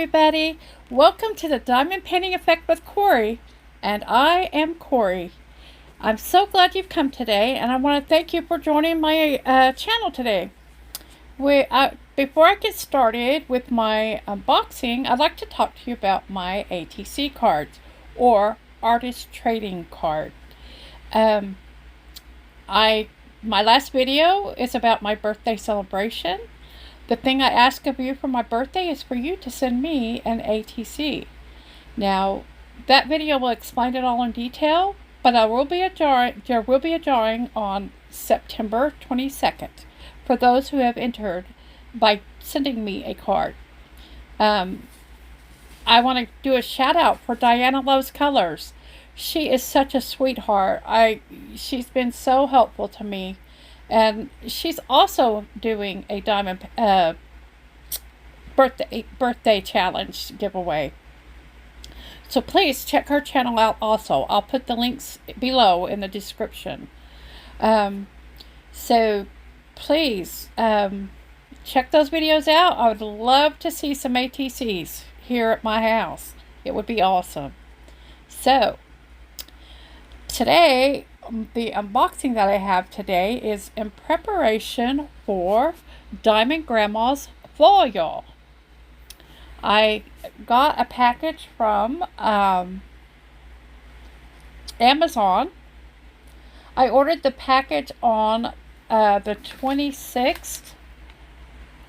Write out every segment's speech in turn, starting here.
everybody. Welcome to the Diamond Painting Effect with Cori, and I am Cori. I'm so glad you've come today, and I want to thank you for joining my channel today. Before I get started with my unboxing, I'd like to talk to you about my ATC cards, or Artist Trading Card. My last video is about my birthday celebration. The thing I ask of you for my birthday is for you to send me an ATC. Now, that video will explain it all in detail, but there will be a drawing on September 22nd for those who have entered by sending me a card. I want to do a shout out for Diana Loves Colors. She is such a sweetheart. She's been so helpful to me. And she's also doing a diamond birthday challenge giveaway. So please check her channel out also. I'll put the links below in the description. So please check those videos out. I would love to see some ATCs here at my house. It would be awesome. So today, the unboxing that I have today is in preparation for Diamond Grandma's Fall Y'all. I got a package from Amazon. I ordered the package on the 26th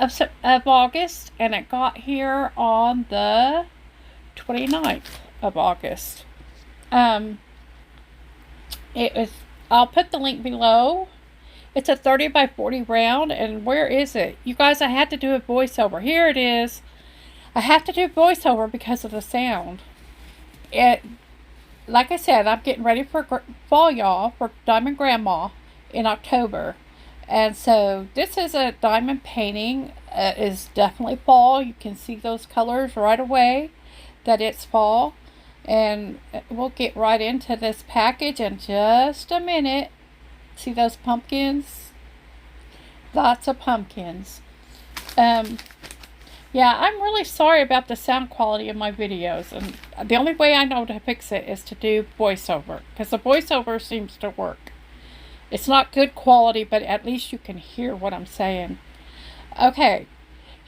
of August, and it got here on the 29th of August. I'll put the link below. It's a 30 by 40 round, and where is it? You guys, I had to do a voiceover. Here it is. I have to do voiceover because of the sound. Like I said, I'm getting ready for Fall Y'all for Diamond Grandma in October. And so this is a diamond painting. Is definitely fall. You can see those colors right away that it's fall. And we'll get right into this package in just a minute. See those pumpkins? Lots of pumpkins. Yeah, I'm really sorry about the sound quality of my videos. And the only way I know to fix it is to do voiceover. Because the voiceover seems to work. It's not good quality, but at least you can hear what I'm saying. Okay.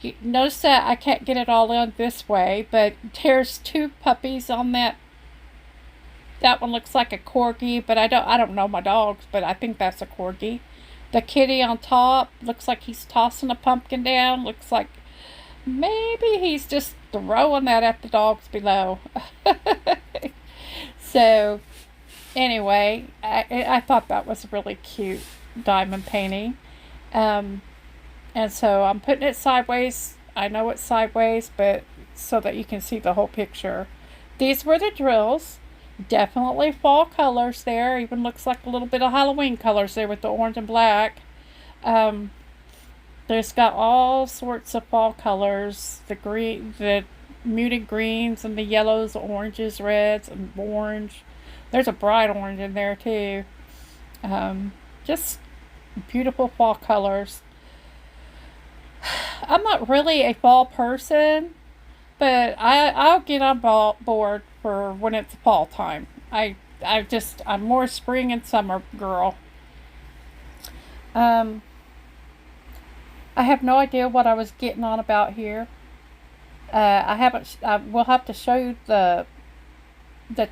You notice that I can't get it all in this way, but there's two puppies on that. That one looks like a corgi, but I don't know my dogs, but I think that's a corgi. The kitty on top looks like he's tossing a pumpkin down. Looks like maybe he's just throwing that at the dogs below. So anyway, I thought that was a really cute diamond painting. And so I'm putting it sideways. I know it's sideways, but so that you can see the whole picture. These were the drills. Definitely fall colors there. Even looks like a little bit of Halloween colors there with the orange and black. There's got all sorts of fall colors. The green, the muted greens, and the yellows, oranges, reds, and orange. There's a bright orange in there too. Just beautiful fall colors. I'm not really a fall person, but I'll get on board for when it's fall time. I'm more spring and summer girl. I have no idea what I was getting on about here. I will have to show you the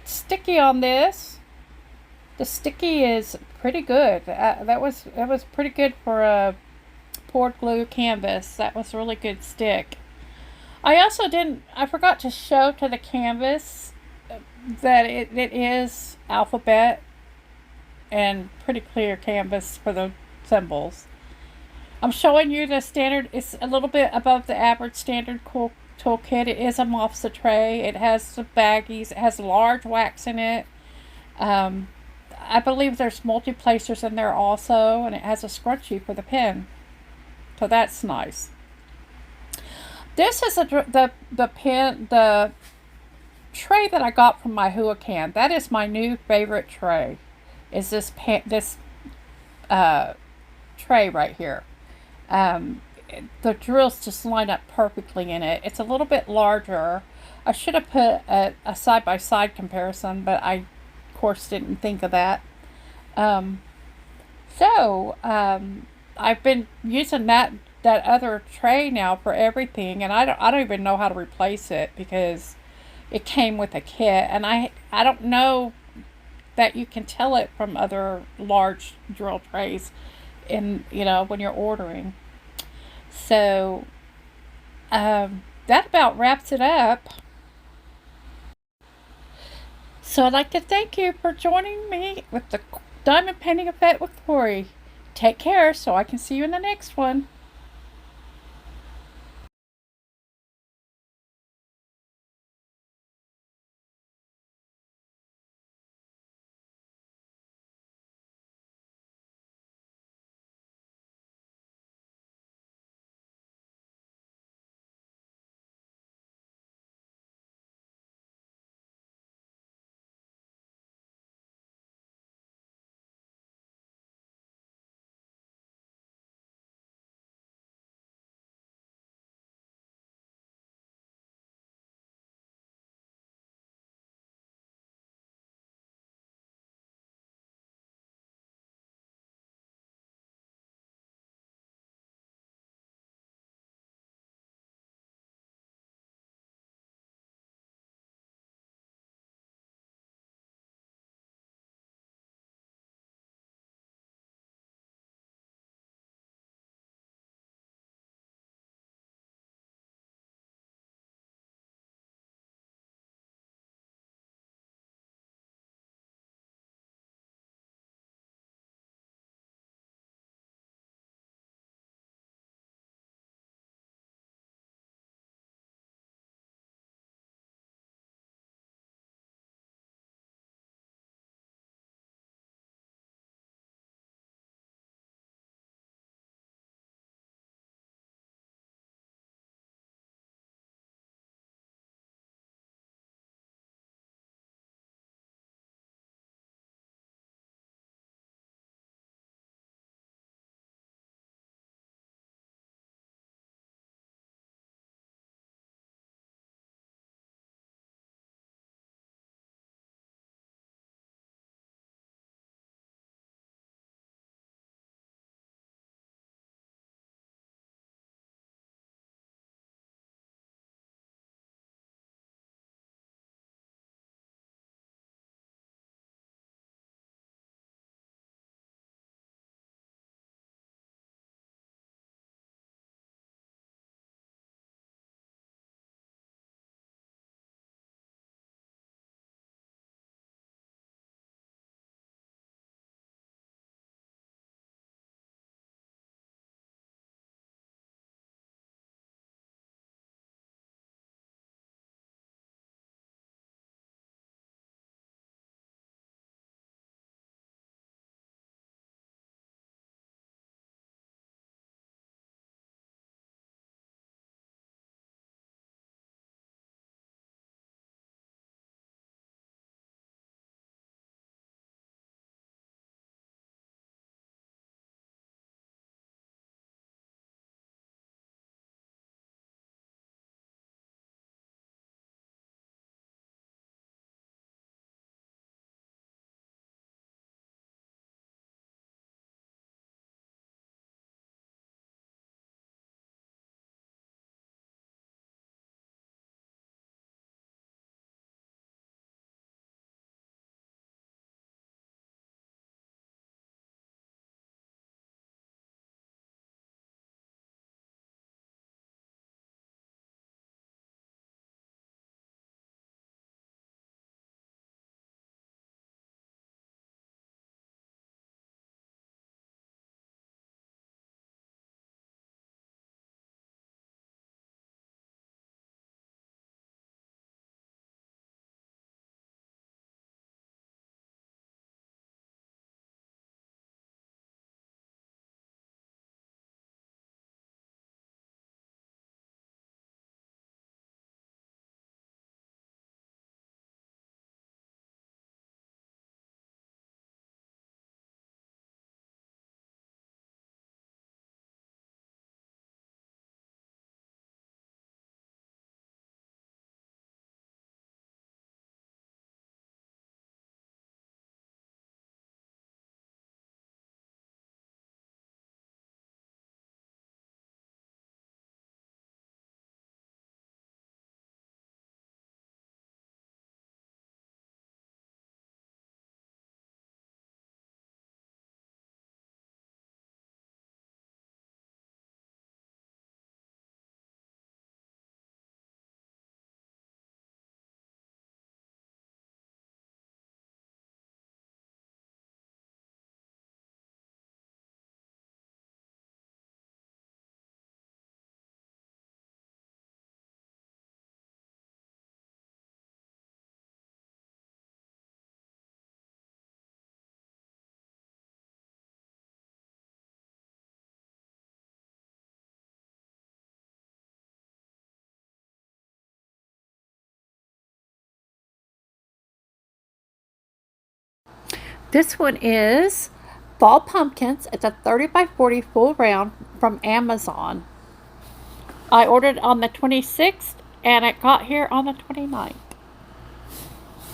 sticky on this. The sticky is pretty good. That was pretty good for a poured glue canvas. That was a really good stick. I forgot to show to the canvas that it is alphabet and pretty clear canvas for the symbols. I'm showing you the standard. It's a little bit above the average standard toolkit. It is a mofsa tray. It has the baggies. It has large wax in it. I believe there's multi-placers in there also, and it has a scrunchie for the pen. So that's nice. This is the tray that I got from my Huacan. That is my new favorite tray. Is this tray right here? the drills just line up perfectly in it. It's a little bit larger. I should have put a side by side comparison, but I, of course, didn't think of that. Um, so I've been using that other tray now for everything, and I don't even know how to replace it because it came with a kit, and I don't know that you can tell it from other large drill trays in when you're ordering. So that about wraps it up. So I'd like to thank you for joining me with the diamond painting effect with Cori. Take care so I can see you in the next one. This one is Fall Pumpkins. It's a 30 by 40 full round from Amazon. I ordered on the 26th and it got here on the 29th.